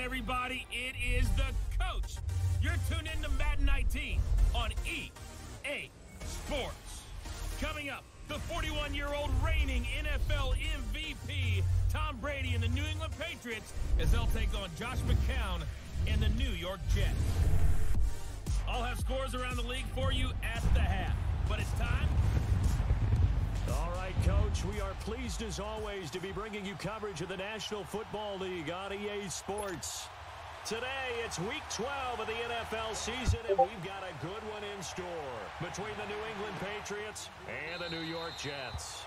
everybody, it is the coach. You're tuned in to Madden 19 on EA Sports. Coming up, the 41-year-old reigning NFL MVP, Tom Brady and the New England Patriots, as they'll take on Josh McCown and the New York Jets. I'll have scores around the league for you at the half, but it's time. All right, Coach, we are pleased as always to be bringing you coverage of the National Football League on EA Sports. Today, it's Week 12 of the NFL season, and we've got a good one in store between the New England Patriots and the New York Jets.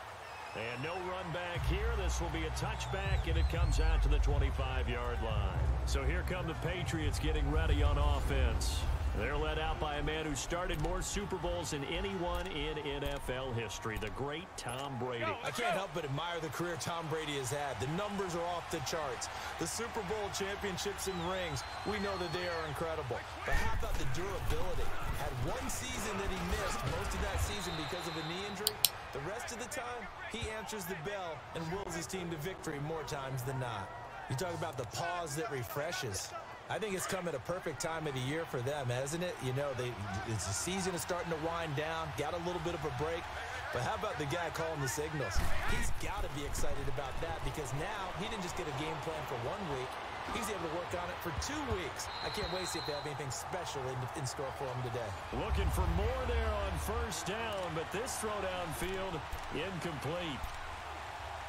And no run back here. This will be a touchback, and it comes out to the 25-yard line. So here come the Patriots getting ready on offense. They're led out by a man who started more Super Bowls than anyone in NFL history, the great Tom Brady. I can't help but admire the career Tom Brady has had. The numbers are off the charts. The Super Bowl championships and rings, we know that they are incredible. But how about the durability? Had one season that he missed, most of that season because of a knee injury. The rest of the time, he answers the bell and wills his team to victory more times than not. You talk about the pause that refreshes. I think it's come at a perfect time of the year for them, hasn't it? You know, the season is starting to wind down, got a little bit of a break. But how about the guy calling the signals? He's got to be excited about that because now he didn't just get a game plan for 1 week. He's able to work on it for 2 weeks. I can't wait to see if they have anything special in store for him today. Looking for more there on first down, but this throw downfield incomplete.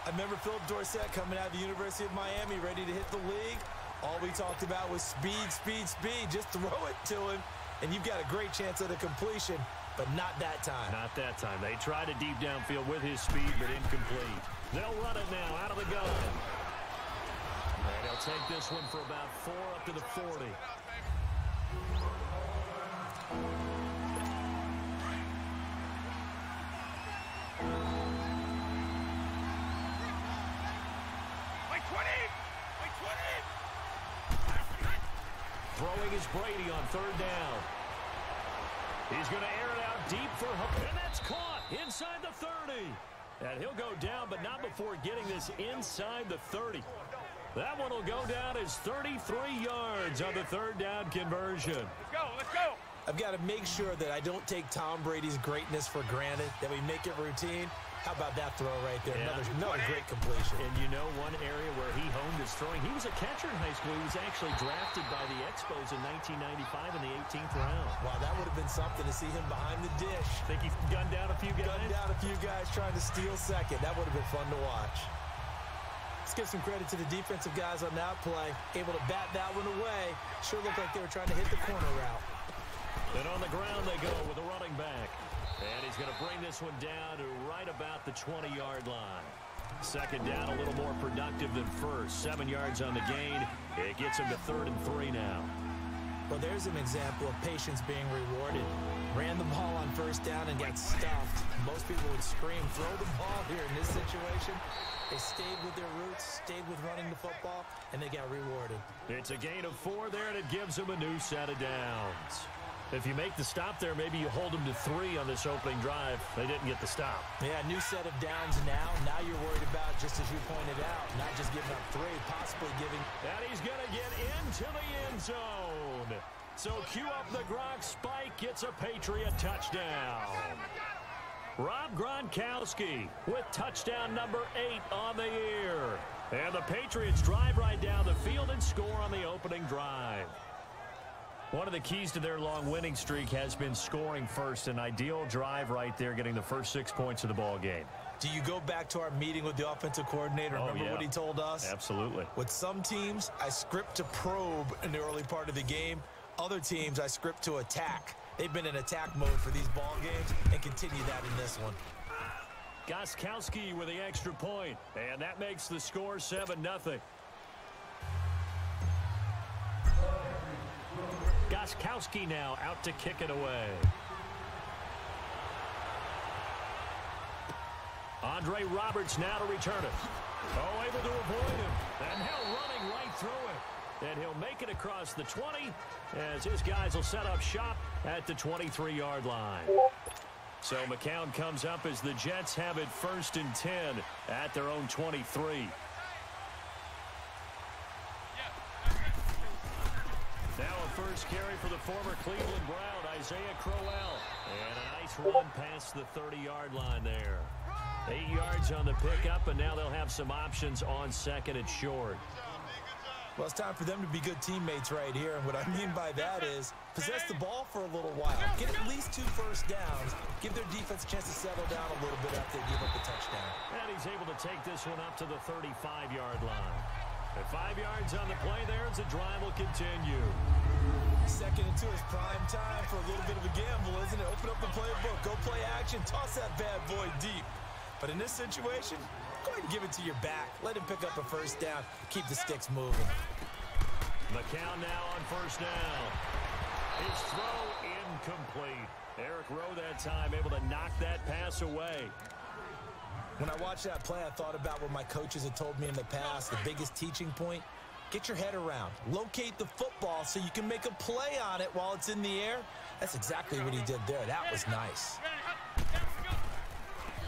I remember Philip Dorsett coming out of the University of Miami ready to hit the league. All we talked about was speed, speed, speed. Just throw it to him, and you've got a great chance at a completion, but not that time. Not that time. They tried a deep downfield with his speed, but incomplete. They'll run it now out of the gun. And they'll take this one for about 4 up to the 40. Throwing is Brady on third down. He's going to air it out deep for Hook, and that's caught inside the 30. And he'll go down, but not before getting this inside the 30. That one will go down as 33 yards on the third down conversion. Let's go, let's go. I've got to make sure that I don't take Tom Brady's greatness for granted, that we make it routine. How about that throw right there? Yeah. Another great completion. And you know one area where he honed his throwing, he was a catcher in high school. He was actually drafted by the Expos in 1995 in the 18th round. Wow, that would have been something to see him behind the dish. Think he gunned down a few guys? Gunned down a few guys trying to steal second. That would have been fun to watch. Let's give some credit to the defensive guys on that play. Able to bat that one away. Sure looked like they were trying to hit the corner route. And on the ground they go with a running back. And he's going to bring this one down to right about the 20-yard line. Second down, a little more productive than first. 7 yards on the gain. It gets him to 3rd and 3 now. Well, there's an example of patience being rewarded. Ran the ball on first down and got stuffed. Most people would scream, throw the ball here in this situation. They stayed with their roots, stayed with running the football, and they got rewarded. It's a gain of 4 there, and it gives them a new set of downs. If you make the stop there, maybe you hold them to 3 on this opening drive. They didn't get the stop. Yeah, new set of downs now. Now you're worried about, just as you pointed out, not just giving up 3, possibly giving. And he's going to get into the end zone. So cue up the Gronk spike. It's a Patriot touchdown. Rob Gronkowski with touchdown number 8 on the year. And the Patriots drive right down the field and score on the opening drive. One of the keys to their long winning streak has been scoring first. An ideal drive right there, getting the first 6 points of the ball game. Do you go back to our meeting with the offensive coordinator? Remember what he told us? Absolutely. With some teams, I script to probe in the early part of the game. Other teams, I script to attack. They've been in attack mode for these ball games and continue that in this one. Gostkowski with the extra point, and that makes the score 7-0. Gostkowski now out to kick it away. Andre Roberts now to return it. Oh, able to avoid him. And now running right through it. And he'll make it across the 20 as his guys will set up shop at the 23-yard line. So McCown comes up as the Jets have it 1st and 10 at their own 23. first carry for the former Cleveland Brown, Isaiah Crowell. And a nice run past the 30-yard line there. 8 yards on the pickup, and now they'll have some options on second and short. Well, it's time for them to be good teammates right here. And what I mean by that is possess the ball for a little while. Get at least 2 first downs. Give their defense a chance to settle down a little bit after they give up the touchdown. And he's able to take this one up to the 35-yard line. At 5 yards on the play there as the drive will continue. Second and 2 is prime time for a little bit of a gamble, isn't it? Open up the playbook. Go play action. Toss that bad boy deep. But in this situation, go ahead and give it to your back. Let him pick up a first down. Keep the sticks moving. McCown now on first down. His throw incomplete. Eric Rowe that time able to knock that pass away. When I watched that play, I thought about what my coaches had told me in the past. The biggest teaching point, get your head around. Locate the football so you can make a play on it while it's in the air. That's exactly what he did there. That was nice.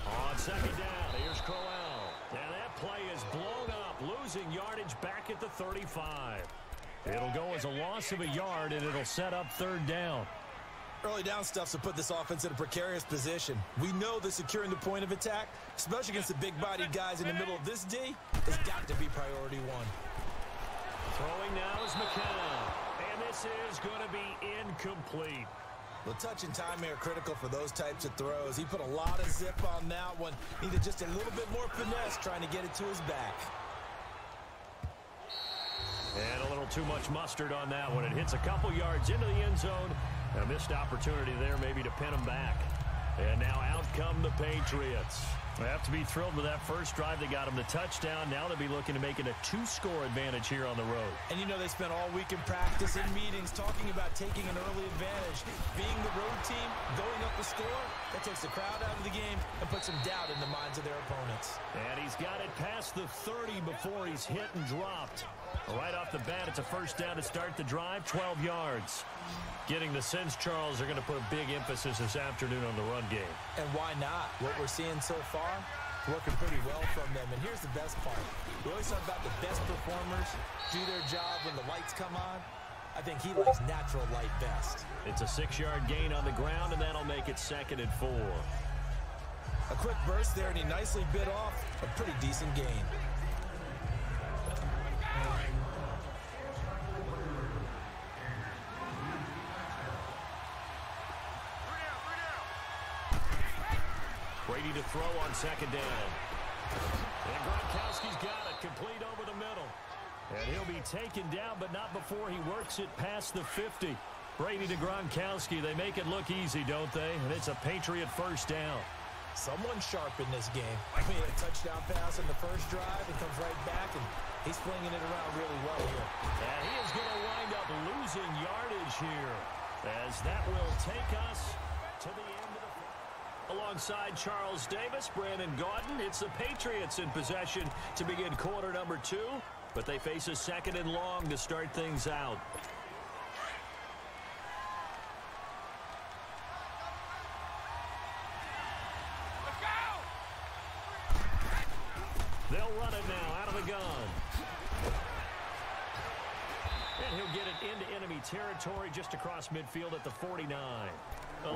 On second down, here's Crowell. And that play is blown up, losing yardage back at the 35. It'll go as a loss of a yard, and it'll set up third down. Early down stuff's to put this offense in a precarious position. We know that securing the point of attack, especially against the big-bodied guys in the middle of this D, has got to be priority one. Throwing now is McCown. And this is going to be incomplete. The touch and timing are critical for those types of throws. He put a lot of zip on that one. Needed just a little bit more finesse trying to get it to his back. And a little too much mustard on that one. It hits a couple yards into the end zone. A missed opportunity there maybe to pin them back. And now out come the Patriots. They have to be thrilled with that first drive. They got them the touchdown. Now they'll be looking to make it a 2-score advantage here on the road. And you know they spent all week in practice, in meetings, talking about taking an early advantage. Being the road team, going up the score, that takes the crowd out of the game and puts some doubt in the minds of their opponents. And he's got it past the 30 before he's hit and dropped. Right off the bat, it's a first down to start the drive, 12 yards. Getting the sense, Charles, are going to put a big emphasis this afternoon on the run game. And why not? What we're seeing so far, working pretty well from them. And here's the best part. We always talk about the best performers do their job when the lights come on. I think he likes natural light best. It's a 6-yard gain on the ground, and that'll make it 2nd and 4. A quick burst there, and he nicely bit off a pretty decent gain. Brady to throw on second down. And Gronkowski's got it, complete over the middle. And he'll be taken down, but not before he works it past the 50. Brady to Gronkowski. They make it look easy, don't they? And it's a Patriot first down. Someone sharp in this game. He had a touchdown pass in the first drive and comes right back, and he's flinging it around really well here. And he is going to wind up losing yardage here, as that will take us to the end of the field. Alongside Charles Davis, Brandon Gaudin, it's the Patriots in possession to begin quarter number 2, but they face a 2nd and long to start things out. They'll run it now out of the gun. And he'll get it into enemy territory just across midfield at the 49.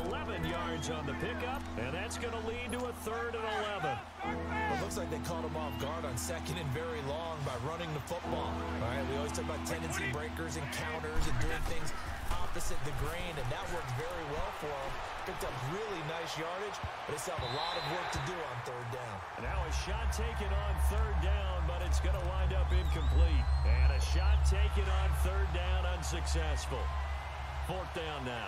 11 yards on the pickup, and that's going to lead to a 3rd and 11. It looks like they caught him off guard on 2nd and very long by running the football. All right, we always talk about tendency breakers and counters and doing things opposite the grain, and that worked very well for him. Picked up really nice yardage, but they still have a lot of work to do on 3rd down. And now a shot taken on 3rd down, but it's going to wind up incomplete. And a shot taken on 3rd down, unsuccessful. 4th down now.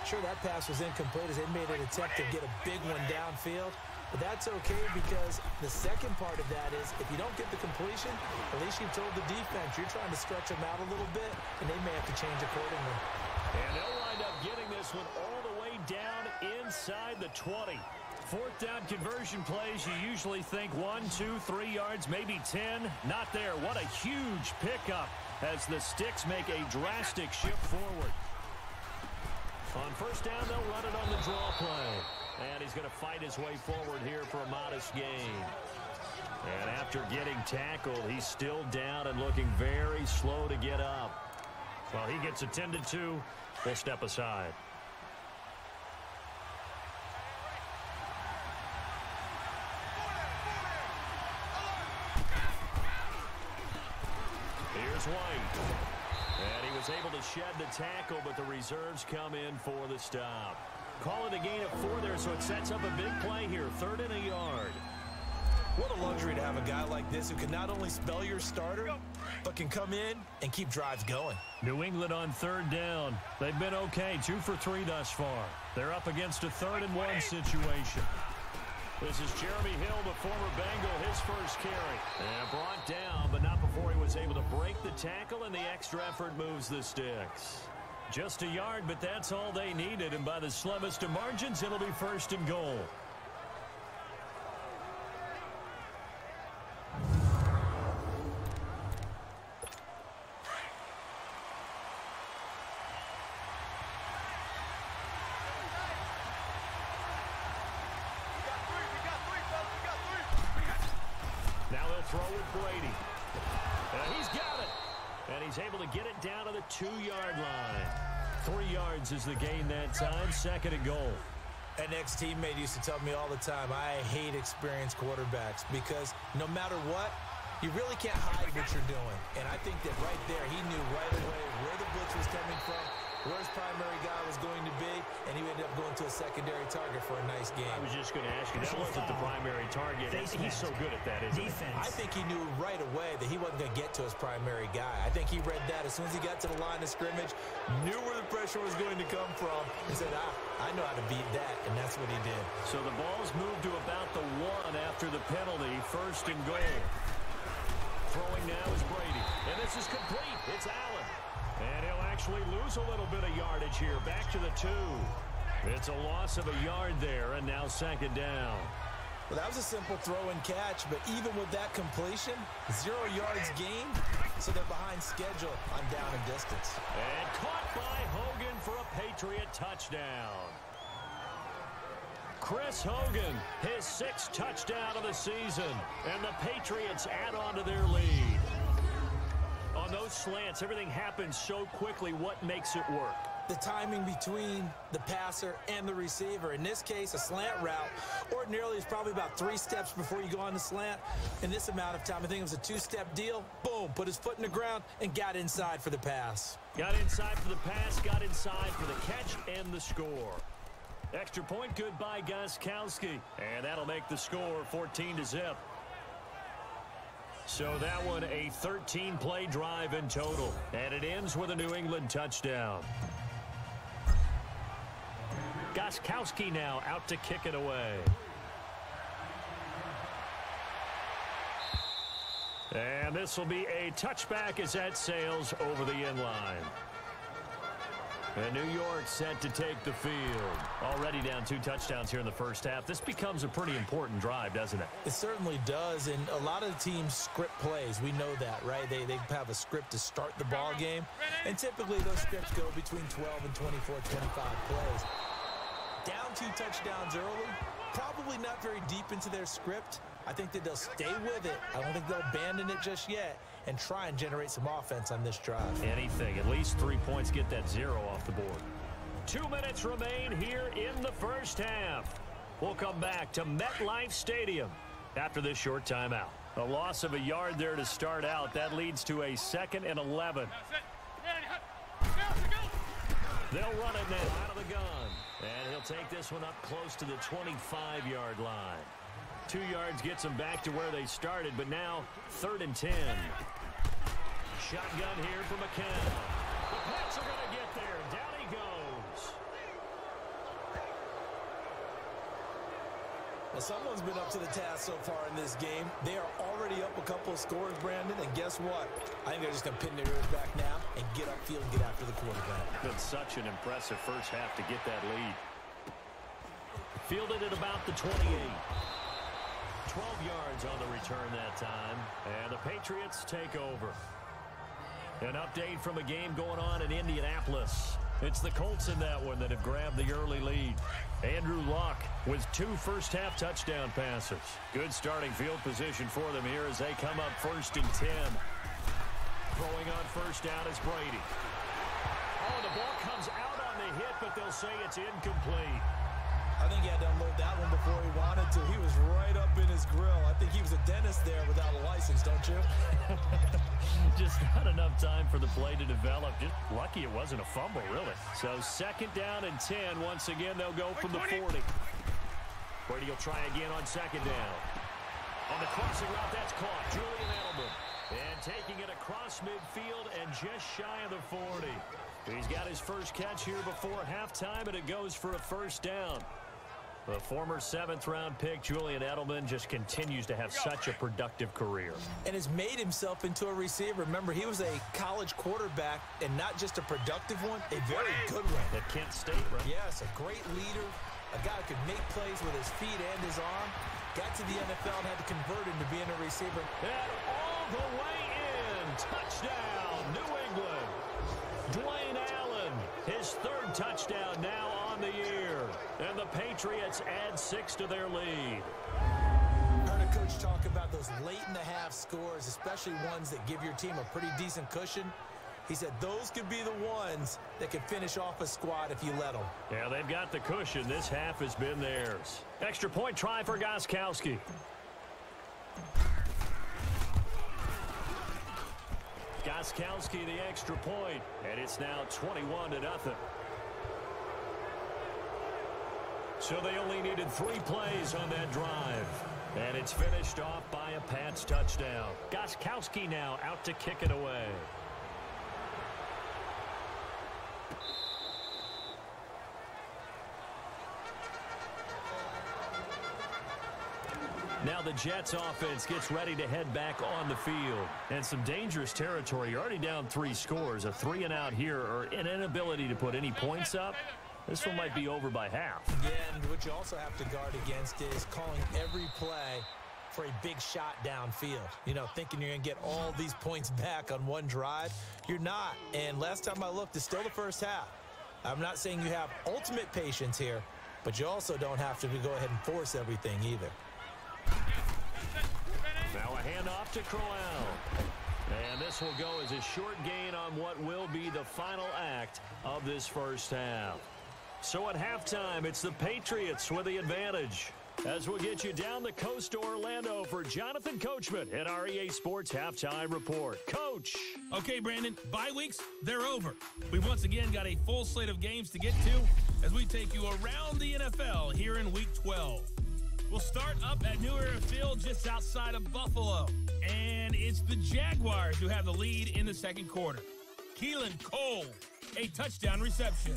Sure, that pass was incomplete as they made an attempt to get a big one downfield. But that's okay because the second part of that is if you don't get the completion, at least you told the defense you're trying to stretch them out a little bit, and they may have to change accordingly. And they'll wind up getting this one all the way down inside the 20. 4th down conversion plays, you usually think 1, 2, 3 yards, maybe 10. Not there. What a huge pickup as the Sticks make a drastic shift forward. On 1st down, they'll run it on the draw play. And he's going to fight his way forward here for a modest gain. And after getting tackled, he's still down and looking very slow to get up. Well, he gets attended to. We'll step aside. Here's White. And he was able to shed the tackle, but the reserves come in for the stop. Call it a gain of 4 there, so it sets up a big play here. 3rd and a yard. What a luxury to have a guy like this who can not only spell your starter, but can come in and keep drives going. New England on 3rd down. They've been okay, 2 for 3 thus far. They're up against a 3rd and 1 situation. This is Jeremy Hill, the former Bengal, his first carry. And brought down, but not before he was able to break the tackle, and the extra effort moves the sticks. Just a yard, but that's all they needed, and by the slimmest of margins, it'll be 1st and goal. Now they'll throw with Brady. He's got it. And he's able to get it down to the 2-yard line. 3 yards is the gain that time. 2nd and goal. An ex-teammate used to tell me all the time, I hate experienced quarterbacks because no matter what, you really can't hide what you're doing. And I think that right there, he knew right away where the blitz was coming from, where his primary guy was going to be, and he ended up going to a secondary target for a nice game. I was just going to ask you, that wasn't the primary target. He's so good at that, isn't he? I think he knew right away that he wasn't going to get to his primary guy. I think he read that as soon as he got to the line of scrimmage, knew where the pressure was going to come from, and said, I know how to beat that, and that's what he did. So the ball's moved to about the 1 after the penalty. 1st and goal. Throwing now is Brady. And this is complete. It's Allen. And he'll actually lose a little bit of yardage here. Back to the 2. It's a loss of a yard there, and now 2nd down. Well, that was a simple throw and catch, but even with that completion, 0 yards gained, so they're behind schedule on down and distance. And caught by Hogan for a Patriot touchdown. Chris Hogan, his 6th touchdown of the season, and the Patriots add on to their lead. On those slants, everything happens so quickly. What makes it work? The timing between the passer and the receiver. In this case, a slant route ordinarily is probably about 3 steps before you go on the slant. In this amount of time, I think it was a 2-step deal. Boom, put his foot in the ground and got inside for the pass. Got inside for the pass, got inside for the catch, and the score. Extra point, good by Gostkowski. And that'll make the score 14-0. So that one, a 13-play drive in total. And it ends with a New England touchdown. Gostkowski now out to kick it away. And this will be a touchback as that sails over the end line. And New York set to take the field. Already down 2 touchdowns here in the first half. This becomes a pretty important drive, doesn't it? It certainly does, and a lot of the teams script plays. We know that, right? They have a script to start the ball game, and typically those scripts go between 12 and 24, 25 plays. Down 2 touchdowns early, probably not very deep into their script. I think that they'll stay with it. I don't think they'll abandon it just yet and try and generate some offense on this drive. Anything. At least 3 points, get that 0 off the board. 2 minutes remain here in the first half. We'll come back to MetLife Stadium after this short timeout. A loss of a yard there to start out. That leads to a 2nd and 11. They'll run it now out of the gun. And he'll take this one up close to the 25-yard line. 2 yards gets them back to where they started, but now 3rd and 10. Shotgun here for McCann. The Pats are going to get there. Down he goes. Well, someone's been up to the task so far in this game. They are already up a couple of scores, Brandon, and guess what? I think they're just going to pin their ears back now and get upfield and get after the quarterback. Been such an impressive first half to get that lead. Fielded at about the 28. 12 yards on the return that time, and the Patriots take over. An update from a game going on in Indianapolis. It's the Colts in that one that have grabbed the early lead. Andrew Luck with 2 first-half touchdown passes. Good starting field position for them here as they come up 1st and 10. Throwing on 1st down is Brady. Oh, the ball comes out on the hit, but they'll say it's incomplete. I think he had to unload that one before he wanted to. He was right up in his grill. I think he was a dentist there without a license, don't you? Just not enough time for the play to develop. Just lucky it wasn't a fumble, really. So 2nd down and 10. Once again, they'll go from the 40. Brady will try again on 2nd down. On the crossing route, that's caught. Julian Edelman. And taking it across midfield and just shy of the 40. He's got his first catch here before halftime, and it goes for a 1st down. The former 7th-round pick, Julian Edelman, just continues to have such a productive career. And has made himself into a receiver. Remember, he was a college quarterback, and not just a productive one, a very good one. At Kent State, right? Yes, a great leader, a guy who could make plays with his feet and his arm. Got to the NFL and had to convert into being a receiver. And all the way in. Touchdown, New England. Dwayne Allen, his 3rd touchdown now on the year. And the Patriots add 6 to their lead. Heard a coach talk about those late-in-the-half scores, especially ones that give your team a pretty decent cushion. He said those could be the ones that could finish off a squad if you let them. Yeah, they've got the cushion. This half has been theirs. Extra point try for Gostkowski. Gostkowski the extra point, and it's now 21-0. So they only needed 3 plays on that drive. And it's finished off by a Pats touchdown. Gostkowski now out to kick it away. Now the Jets offense gets ready to head back on the field. And some dangerous territory. You're already down 3 scores. A 3-and-out here, or an inability to put any points up. This one might be over by half. And what you also have to guard against is calling every play for a big shot downfield. You know, thinking you're going to get all these points back on one drive. You're not. And last time I looked, it's still the first half. I'm not saying you have ultimate patience here, but you also don't have to go ahead and force everything either. Now a handoff to Crowell. And this will go as a short gain on what will be the final act of this first half. So at halftime, it's the Patriots with the advantage. As we'll get you down the coast to Orlando for Jonathan Coachman at our EA Sports Halftime Report. Coach. Okay, Brandon, bye weeks, they're over. We've once again got a full slate of games to get to as we take you around the NFL here in Week 12. We'll start up at New Era Field just outside of Buffalo. And it's the Jaguars who have the lead in the 2nd quarter. Keelan Cole, a touchdown reception.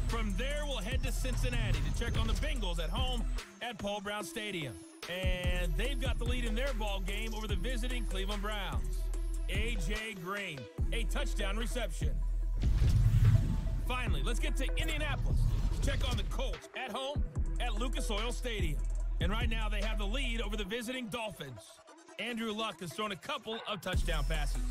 From there, we'll head to Cincinnati to check on the Bengals at home at Paul Brown Stadium. And they've got the lead in their ball game over the visiting Cleveland Browns. A.J. Green, a touchdown reception. Finally, let's get to Indianapolis to check on the Colts at home at Lucas Oil Stadium. And right now, they have the lead over the visiting Dolphins. Andrew Luck has thrown a couple of touchdown passes.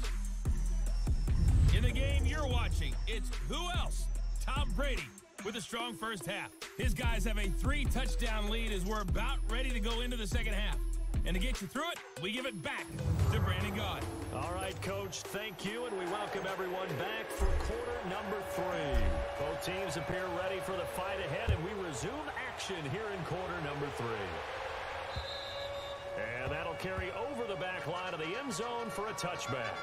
In the game you're watching, it's who else? Tom Brady with a strong first half. His guys have a 3-touchdown lead as we're about ready to go into the second half. And to get you through it, we give it back to Brandon Gaud. All right, Coach, thank you, and we welcome everyone back for quarter number 3. Both teams appear ready for the fight ahead, and we resume action here in quarter number 3. And that'll carry over the back line of the end zone for a touchback.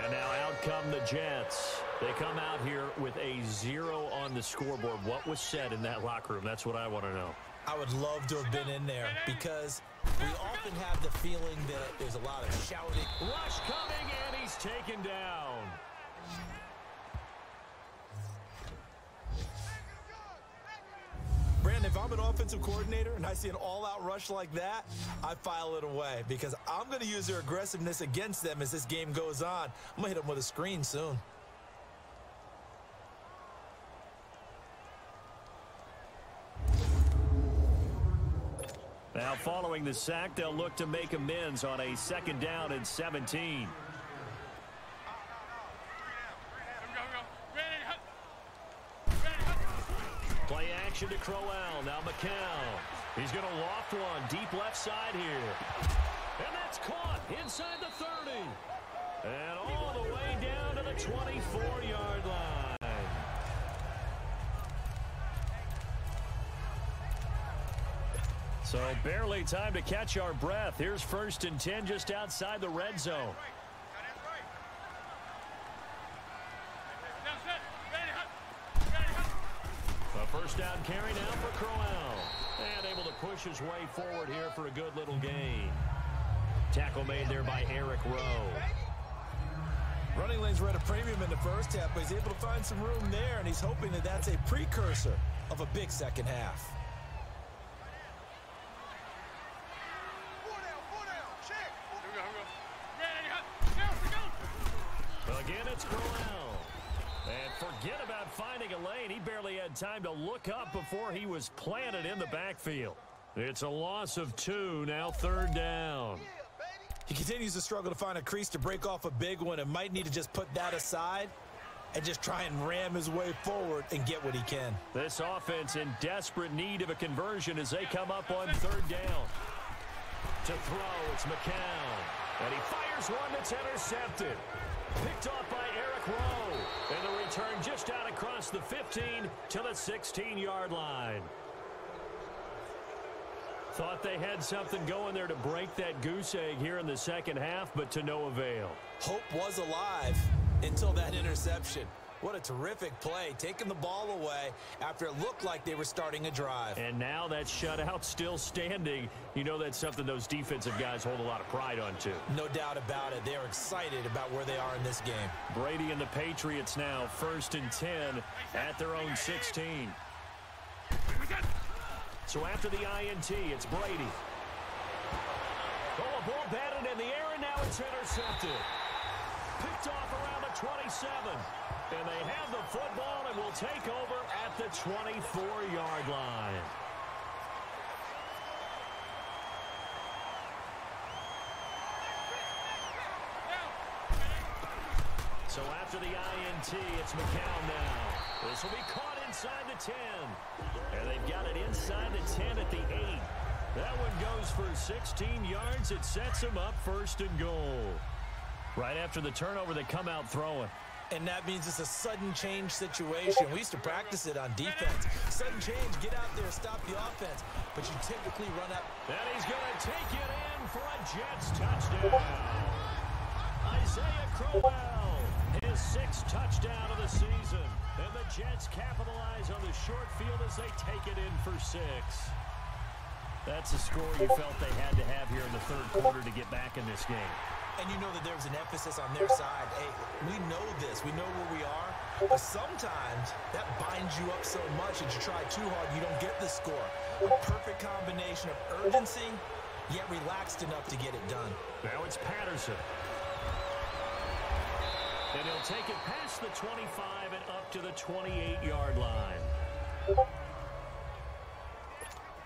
And now out come the Jets. They come out here with a 0 on the scoreboard. What was said in that locker room? That's what I want to know. I would love to have been in there because we often have the feeling that there's a lot of shouting. Rush coming, and he's taken down. Brandon, if I'm an offensive coordinator and I see an all-out rush like that, I file it away because I'm going to use their aggressiveness against them as this game goes on. I'm going to hit them with a screen soon. Now, following the sack, they'll look to make amends on a 2nd down and 17. Play action to Crowell. Now McCown. He's going to loft one deep left side here. And that's caught inside the 30. And all the way down to the 24-yard line. So barely time to catch our breath. Here's 1st and 10 just outside the red zone. A first down carry now for Crowell. And able to push his way forward here for a good little gain. Tackle made there by Eric Rowe. Running lanes were at a premium in the first half, but he's able to find some room there, and he's hoping that that's a precursor of a big second half. Again, it's Crowell. And forget about finding a lane. He barely had time to look up before he was planted in the backfield. It's a loss of 2, now 3rd down. He continues to struggle to find a crease to break off a big one and might need to just put that aside and just try and ram his way forward and get what he can. This offense in desperate need of a conversion as they come up on 3rd down. To throw, it's McCown. And he fires one that's intercepted. Picked off by Eric Rowe. And the return just out across the 15 to the 16-yard line. Thought they had something going there to break that goose egg here in the second half, but to no avail. Hope was alive until that interception. What a terrific play, taking the ball away after it looked like they were starting a drive. And now that shutout still standing. You know that's something those defensive guys hold a lot of pride on, too. No doubt about it. They are excited about where they are in this game. Brady and the Patriots now 1st and 10 at their own 16. So after the INT, it's Brady. Oh, a ball batted in the air, and now it's intercepted. Picked off around the 27. And they have the football and will take over at the 24-yard line. So after the INT, it's McCown now. This will be caught inside the 10. And they've got it inside the 10 at the 8. That one goes for 16 yards. It sets them up 1st and goal. Right after the turnover, they come out throwing. And that means it's a sudden change situation. We used to practice it on defense. Sudden change, get out there, stop the offense. But you typically run up. And he's going to take it in for a Jets touchdown. Isaiah Crowell, his 6th touchdown of the season. And the Jets capitalize on the short field as they take it in for 6. That's a score you felt they had to have here in the 3rd quarter to get back in this game. And you know that there's an emphasis on their side. Hey, we know this. We know where we are. But sometimes that binds you up so much that you try too hard, you don't get the score. A perfect combination of urgency, yet relaxed enough to get it done. Now it's Patterson. And he'll take it past the 25 and up to the 28-yard line.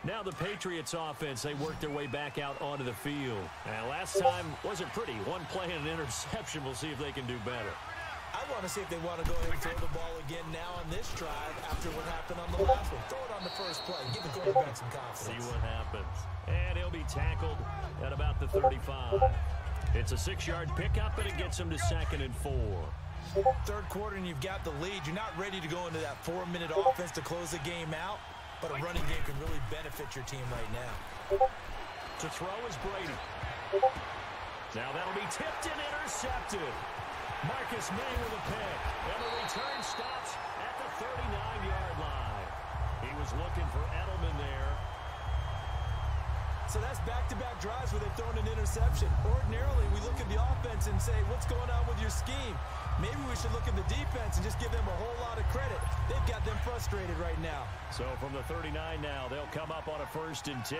Now the Patriots offense, they work their way back out onto the field. And last time wasn't pretty. One play and an interception. We'll see if they can do better. I want to see if they want to go ahead and throw the ball again now on this drive after what happened on the last one. Throw it on the first play. Give the quarterback some confidence. See what happens. And he'll be tackled at about the 35. It's a 6-yard pickup, and it gets him to 2nd and 4. 3rd quarter, and you've got the lead. You're not ready to go into that 4-minute offense to close the game out. But a running game can really benefit your team right now. To throw is Brady. Now that'll be tipped and intercepted. Marcus May with a pick. And the return stops at the 39-yard line. He was looking for Edelman there. So that's back-to-back drives where they've thrown an interception. Ordinarily, we look at the offense and say, what's going on with your scheme? Maybe we should look at the defense and just give them a whole lot of credit. They've got them frustrated right now. So from the 39 now, they'll come up on a 1st and 10.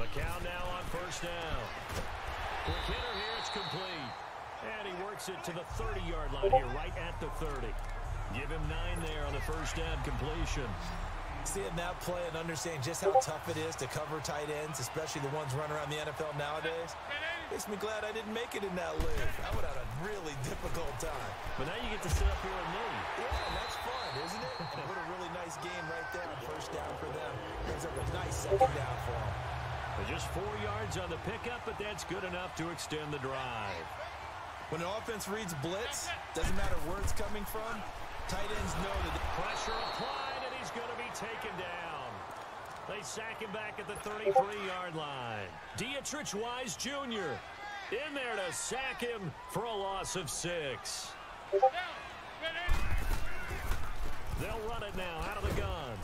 McCown now on 1st down. Quick hitter here, it's complete. And he works it to the 30-yard line here, right at the 30. Give him 9 there on the 1st down completion. Seeing that play and understanding just how tough it is to cover tight ends, especially the ones running around the NFL nowadays, makes me glad I didn't make it in that league. I would have had a really difficult time. But now you get to sit up here with me. Yeah, that's fun, isn't it? And what a really nice game right there on 1st down for them. Brings up a nice 2nd down for them. Just 4 yards on the pickup, but that's good enough to extend the drive. When an offense reads blitz, doesn't matter where it's coming from, tight ends know that. Pressure applied, and he's going to be taken down. They sack him back at the 33-yard line. Dietrich Wise Jr. in there to sack him for a loss of 6. They'll run it now out of the gun.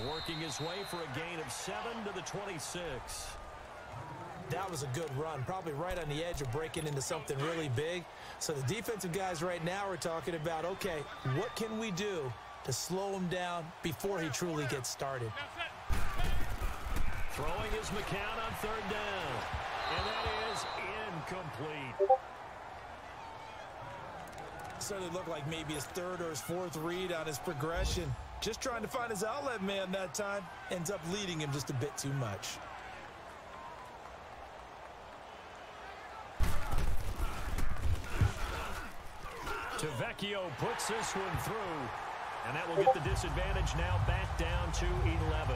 Working his way for a gain of 7 to the 26. That was a good run, probably right on the edge of breaking into something really big. So the defensive guys right now are talking about, okay, what can we do to slow him down before he truly gets started? Throwing is McCown on 3rd down. And that is incomplete. Certainly looked like maybe his 3rd or his 4th read on his progression. Just trying to find his outlet man that time. Ends up leading him just a bit too much. Tavecchio puts this one through. And that will get the disadvantage now back down to 11.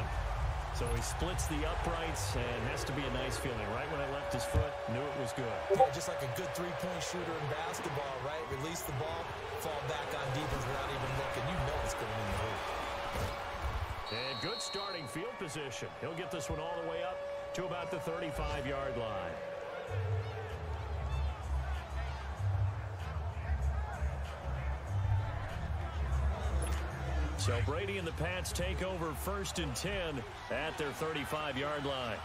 So he splits the uprights, and has to be a nice feeling. Right when I left his foot, knew it was good. Yeah, just like a good three-point shooter in basketball, right? Release the ball, fall back on defense without even looking. You know it's going in the hoop. And good starting field position. He'll get this one all the way up to about the 35-yard line. So Brady and the Pats take over 1st and 10 at their 35-yard line.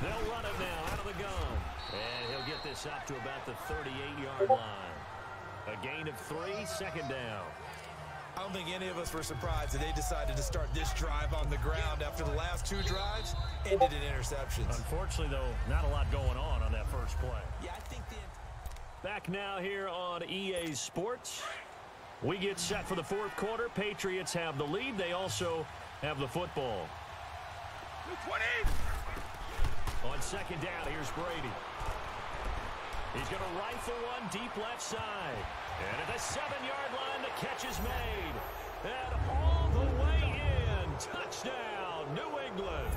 They'll run it now out of the gun. And he'll get this up to about the 38-yard line. A gain of 3, 2nd down. I don't think any of us were surprised that they decided to start this drive on the ground after the last 2 drives ended in interceptions. Unfortunately, though, not a lot going on that first play. Yeah, I think Back now here on EA Sports. We get set for the 4th quarter. Patriots have the lead. They also have the football. 20. On 2nd down, here's Brady. He's going to rifle one deep left side. And at the 7-yard line, the catch is made. And all the way in. Touchdown, New England.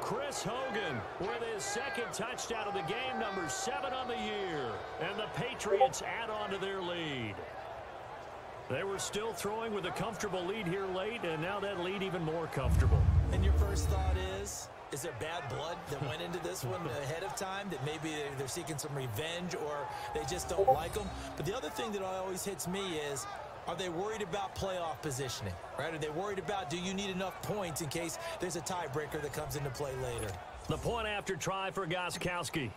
Chris Hogan with his 2nd touchdown of the game, number 7 on the year. And the Patriots add on to their lead. They were still throwing with a comfortable lead here late, and now that lead even more comfortable. And your first thought is there bad blood that went into this one ahead of time, that maybe they're seeking some revenge or they just don't like them? But the other thing that always hits me is, are they worried about playoff positioning, right? Are they worried about, do you need enough points in case there's a tiebreaker that comes into play later? The point after try for Gostkowski.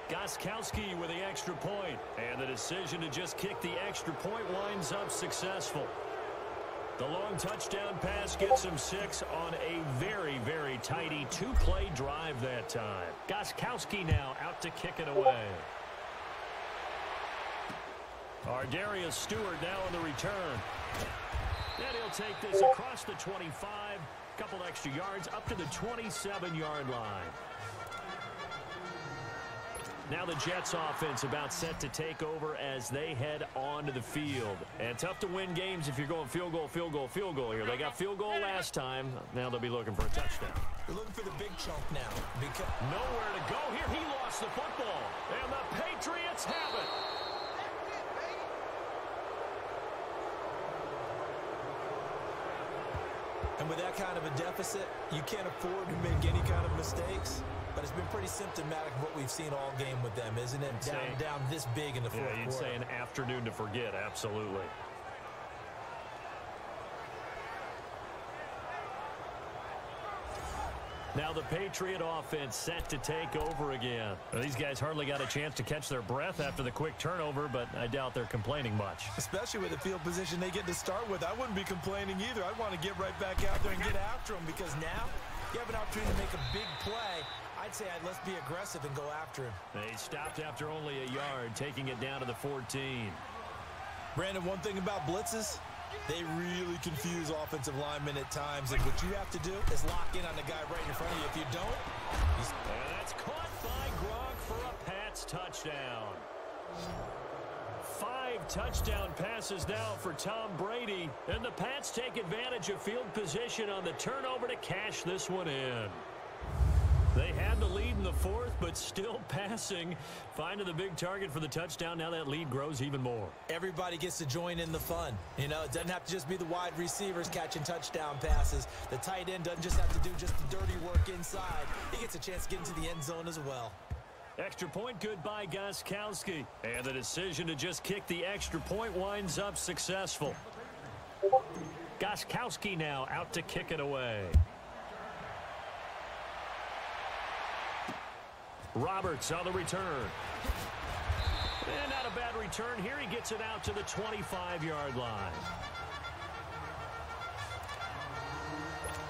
Gostkowski with the extra point. And the decision to just kick the extra point winds up successful. The long touchdown pass gets him 6 on a very, very tidy 2-play drive that time. Gostkowski now out to kick it away. Ardarius Stewart now on the return. And he'll take this across the 25, couple extra yards up to the 27-yard line. Now the Jets offense about set to take over as they head onto the field. And tough to win games if you're going field goal, field goal, field goal here. They got field goal last time. Now they'll be looking for a touchdown. They're looking for the big chunk now. Because nowhere to go here. He lost the football. And the Patriots have it. And with that kind of a deficit, you can't afford to make any kind of mistakes. But it's been pretty symptomatic of what we've seen all game with them, isn't it? Down this big in the fourth quarter. Yeah, you'd say an afternoon to forget, absolutely. Now the Patriot offense set to take over again. Well, these guys hardly got a chance to catch their breath after the quick turnover, but I doubt they're complaining much. Especially with the field position they get to start with. I wouldn't be complaining either. I'd want to get right back out there and get after them, because now you have an opportunity to make a big play. I'd say let's be aggressive and go after him. They stopped after only a yard, taking it down to the 14. Brandon, one thing about blitzes, they really confuse offensive linemen at times. And what you have to do is lock in on the guy right in front of you. If you don't, and that's caught by Gronk for a Pats touchdown. 5 touchdown passes now for Tom Brady. And the Pats take advantage of field position on the turnover to cash this one in. They had the lead in the 4th, but still passing. Finding the big target for the touchdown. Now that lead grows even more. Everybody gets to join in the fun. You know, it doesn't have to just be the wide receivers catching touchdown passes. The tight end doesn't just have to do just the dirty work inside. He gets a chance to get into the end zone as well. Extra point good by Gostkowski. And the decision to just kick the extra point winds up successful. Gostkowski now out to kick it away. Roberts on the return. And not a bad return here. He gets it out to the 25-yard line.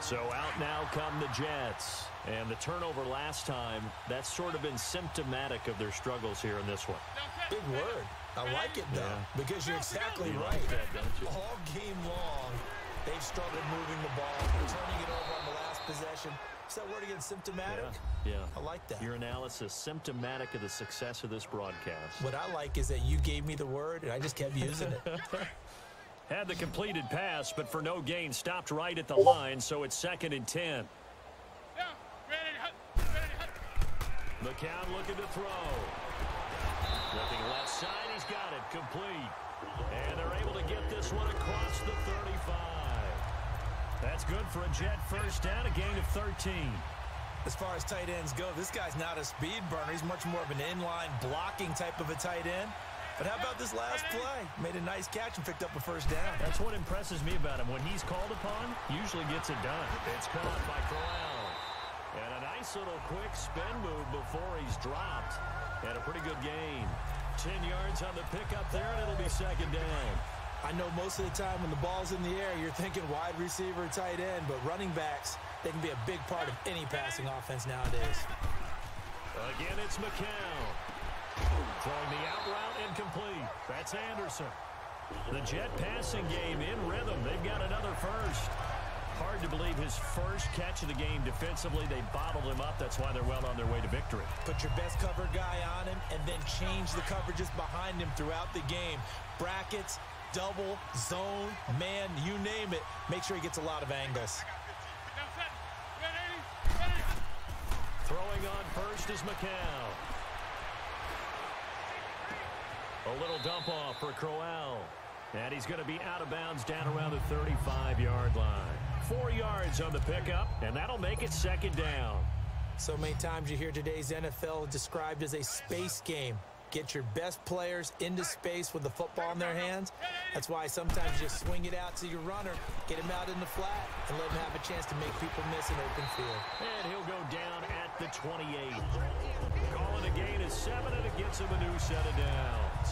So out now come the Jets. And the turnover last time, that's sort of been symptomatic of their struggles here in this one. Big word. I like it, though, because you're exactly right. Like that, don't you? All game long, they've struggled moving the ball, turning it over on the last possession. Is that word again, symptomatic? Yeah. I like that. Your analysis, symptomatic of the success of this broadcast. What I like is that you gave me the word, and I just kept using it. Had the completed pass, but for no gain, stopped right at the line, so it's 2nd and 10. McCown looking to throw. Looking left side, he's got it, complete. And they're able to get this one across the 35. That's good for a Jet first down, a gain of 13. As far as tight ends go, this guy's not a speed burner. He's much more of an inline blocking type of a tight end. But how about this last play? Made a nice catch and picked up a first down. That's what impresses me about him. When he's called upon, usually gets it done. It's caught by Corral. And a nice little quick spin move before he's dropped. And a pretty good gain. 10 yards on the pickup there, and it'll be 2nd down. I know most of the time when the ball's in the air, you're thinking wide receiver, tight end, but running backs, they can be a big part of any passing offense nowadays. Again, it's McCown. Throwing the out route incomplete. That's Anderson. The Jet passing game in rhythm. They've got another first. Hard to believe his first catch of the game defensively. They bottled him up. That's why they're well on their way to victory. Put your best cover guy on him and then change the coverages behind him throughout the game. Brackets, double, zone, man, you name it. Make sure he gets a lot of angles. Throwing on first is McCown. A little dump off for Crowell. And he's going to be out of bounds down around the 35-yard line. 4 yards on the pickup, and that'll make it 2nd down. So many times you hear today's NFL described as a space game. Get your best players into space with the football in their hands. That's why sometimes you just swing it out to your runner, get him out in the flat, and let him have a chance to make people miss an open field. And he'll go down at the 28. Calling a gain of 7, and it gets him a new set of downs.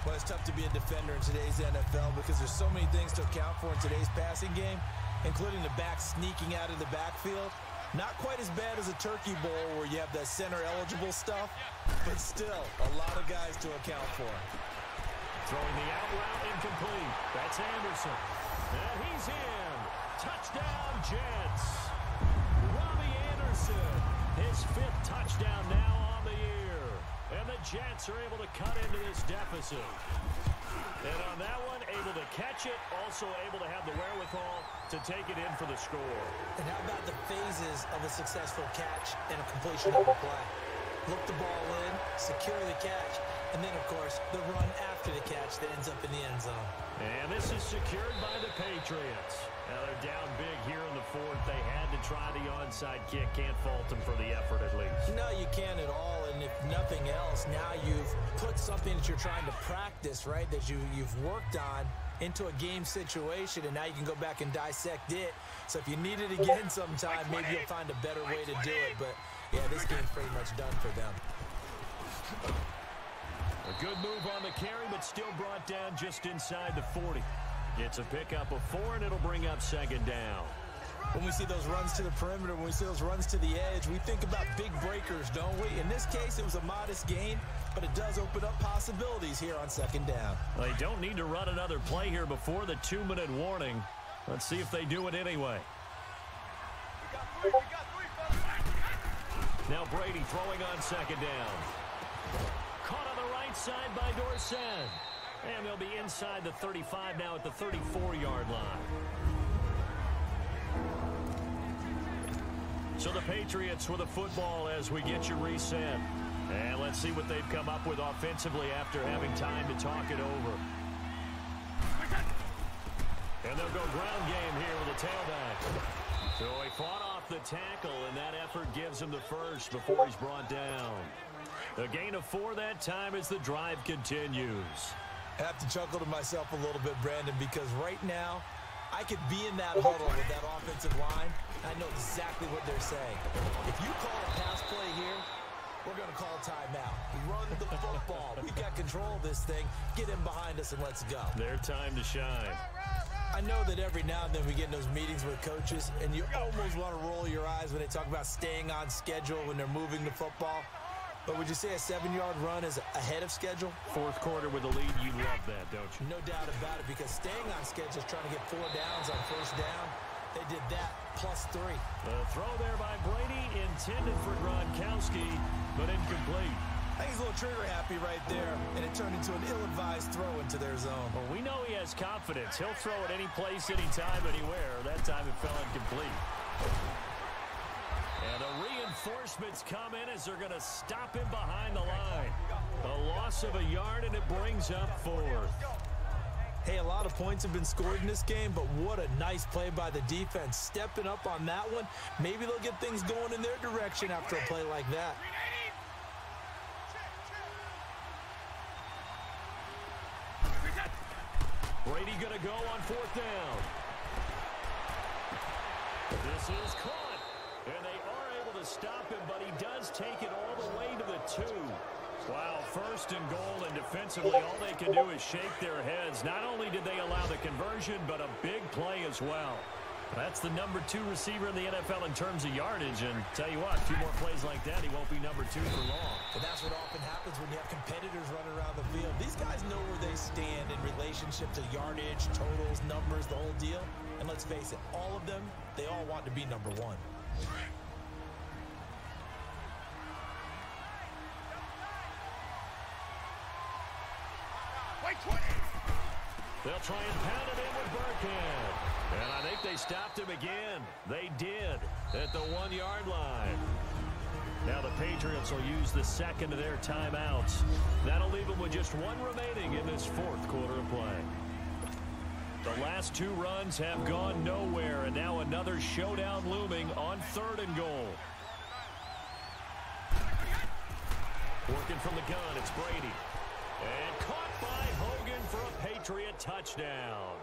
Well, it's tough to be a defender in today's NFL because there's so many things to account for in today's passing game, including the back sneaking out of the backfield. Not quite as bad as a turkey bowl where you have that center-eligible stuff, but still a lot of guys to account for. Throwing the out route incomplete. That's Anderson. And he's in. Touchdown, Jets. Robbie Anderson, his 5th touchdown now on the year. And the Jets are able to cut into this deficit. And on that one, able to catch it, also able to have the wherewithal to take it in for the score. And how about the phases of a successful catch and a completion of a play? Look the ball in, secure the catch, and then, of course, the run after the catch that ends up in the end zone. And this is secured by the Patriots. Now they're down big here in the 4th. They had to try the onside kick. Can't fault them for the effort at least. No, you can't at all. And if nothing else, now you've put something that you're trying to practice, right, that you've worked on into a game situation, and now you can go back and dissect it. So if you need it again sometime, maybe you'll find a better way to do it. But, yeah, this game's pretty much done for them. A good move on the carry, but still brought down just inside the 40. It's a pickup of 4, and it'll bring up 2nd down. When we see those runs to the perimeter, when we see those runs to the edge, we think about big breakers, don't we? In this case, it was a modest gain, but it does open up possibilities here on 2nd down. They don't need to run another play here before the 2-minute warning. Let's see if they do it anyway. Now Brady throwing on 2nd down. Caught on the right side by Dorsett. And they'll be inside the 35 now at the 34-yard line. So the Patriots with a football as we get you reset. And let's see what they've come up with offensively after having time to talk it over. And they'll go ground game here with a tailback. So he fought off the tackle, and that effort gives him the first before he's brought down. A gain of 4 that time as the drive continues. I have to chuckle to myself a little bit, Brandon, because right now I could be in that huddle with that offensive line. I know exactly what they're saying. If you call a pass play here, we're going to call timeout. Run the football. We got control of this thing. Get him behind us and let's go. Their time to shine. I know that every now and then we get in those meetings with coaches, and you almost want to roll your eyes when they talk about staying on schedule when they're moving the football. But would you say a 7-yard run is ahead of schedule? Fourth quarter with a lead, you love that, don't you? No doubt about it, because staying on schedule is trying to get 4 downs on first down. They did that plus 3. The throw there by Brady intended for Gronkowski, but incomplete. I think he's a little trigger happy right there, and it turned into an ill-advised throw into their zone. Well, we know he has confidence. He'll throw it any place, anytime, anywhere. That time it fell incomplete. And the reinforcements come in as they're going to stop him behind the line. A loss of a yard, and it brings up 4th. Hey, a lot of points have been scored in this game, but what a nice play by the defense. Stepping up on that one. Maybe they'll get things going in their direction after a play like that. Brady going to go on 4th down. This is caught. And they are able to stop him, but he does take it all the way to the 2. Wow, 1st and goal, and defensively all they can do is shake their heads. Not only did they allow the conversion, but a big play as well. That's the number 2 receiver in the NFL in terms of yardage, and tell you what, a few more plays like that, he won't be number 2 for long. And that's what often happens when you have competitors running around the field. These guys know where they stand in relationship to yardage, totals, numbers, the whole deal. And let's face it, all of them, they all want to be number 1. They'll try and pound it in with Burkhead. And I think they stopped him again. They did at the 1-yard line. Now the Patriots will use the second of their timeouts. That'll leave them with just 1 remaining in this 4th quarter of play. The last 2 runs have gone nowhere, and now another showdown looming on 3rd and goal. Working from the gun, it's Brady. And caught by Hogan for a Patriot touchdown.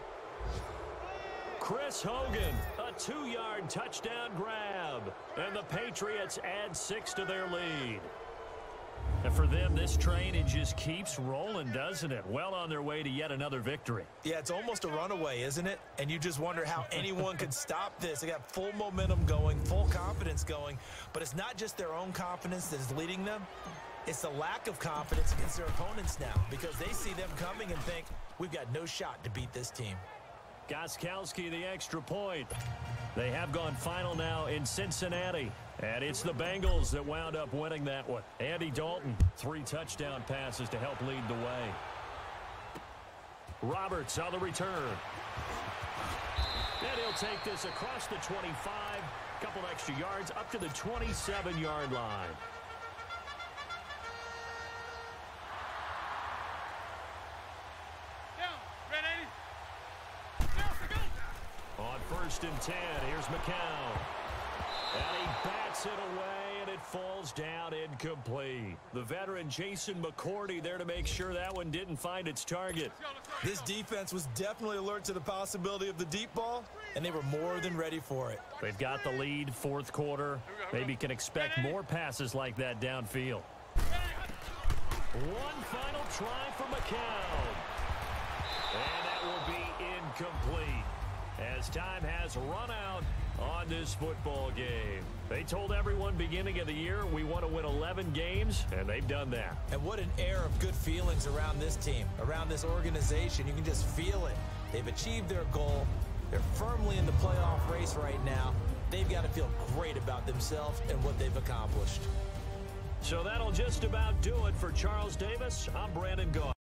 Chris Hogan, a 2-yard touchdown grab. And the Patriots add 6 to their lead. And for them, this train, it just keeps rolling, doesn't it? Well on their way to yet another victory. Yeah, it's almost a runaway, isn't it? And you just wonder how anyone could stop this. They got full momentum going, full confidence going. But it's not just their own confidence that is leading them. It's the lack of confidence against their opponents now, because they see them coming and think, we've got no shot to beat this team. Gostkowski, the extra point. They have gone final now in Cincinnati. And it's the Bengals that wound up winning that one. Andy Dalton, 3 touchdown passes to help lead the way. Roberts on the return. And he'll take this across the 25. Couple extra yards up to the 27-yard line. On 1st and 10, here's McCown. And he bats it away, and it falls down incomplete. The veteran Jason McCourty there to make sure that one didn't find its target. This defense was definitely alert to the possibility of the deep ball, and they were more than ready for it. They've got the lead, 4th quarter. Maybe can expect more passes like that downfield. One final try for McCown. And that will be incomplete, as time has run out on this football game. They told everyone beginning of the year, we want to win 11 games, and they've done that. And what an air of good feelings around this team, around this organization. You can just feel it. They've achieved their goal. They're firmly in the playoff race right now. They've got to feel great about themselves and what they've accomplished. So that'll just about do it for Charles Davis. I'm Brandon Gaw.